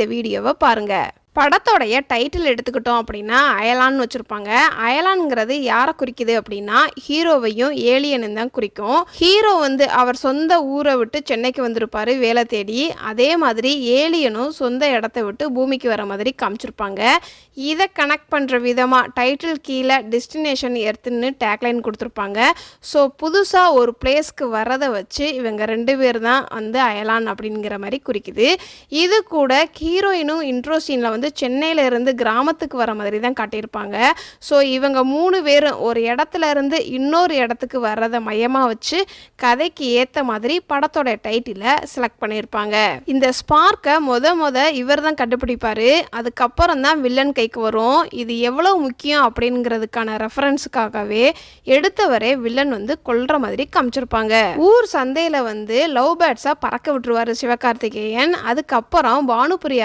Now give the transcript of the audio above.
இந்த வீடியோவை பாருங்க. படத்தோடைய டைட்டில் எடுத்துக்கிட்டோம் அப்படின்னா அயலான்னு வச்சுருப்பாங்க. அயலான்ங்கிறது யாரை குறிக்குது அப்படின்னா ஹீரோவையும் ஏலியனும் தான் குறிக்கும். ஹீரோ அவர் சொந்த ஊரை விட்டு சென்னைக்கு வந்திருப்பாரு வேலை தேடி. அதே மாதிரி ஏலியனும் சொந்த இடத்த விட்டு பூமிக்கு வர மாதிரி காமிச்சிருப்பாங்க. இதை கனெக்ட் பண்ணுற விதமாக டைட்டில் கீழே டெஸ்டினேஷன் எர்த்துன்னு டேக்லைன் கொடுத்துருப்பாங்க. ஸோ புதுசாக ஒரு பிளேஸ்க்கு வரதை வச்சு இவங்க 2 பேர் தான் அயலான் அப்படிங்கிற மாதிரி குறிக்குது. இது கூட ஹீரோயினும் இன்ட்ரோ சீனில் சென்னையில இருந்து கிராமத்துக்கு வர மாதிரி தான் காட்டியிருப்பாங்க. ஸோ இவங்க 3 பேரும் ஒரு இடத்துல இருந்து இன்னொரு இடத்துக்கு வர்றதை மையமாக வச்சு கதைக்கு ஏற்ற மாதிரி படத்தோட டைட்டிலை செலக்ட் பண்ணியிருப்பாங்க. இந்த ஸ்பார்க்கை இவர் தான் கண்டுபிடிப்பாரு. அதுக்கப்புறம் தான் வில்லன் கைக்கு வரும். இது எவ்வளோ முக்கியம் அப்படிங்கிறதுக்கான ரெஃபரன்ஸுக்காகவே எடுத்தவரே வில்லன் கொல்ற மாதிரி காமிச்சிருப்பாங்க. ஊர் சந்தையில் லவ் பேர்ட்ஸாக பறக்க விட்டுருவாரு சிவகார்த்திகேயன். அதுக்கப்புறம் பானுபிரியா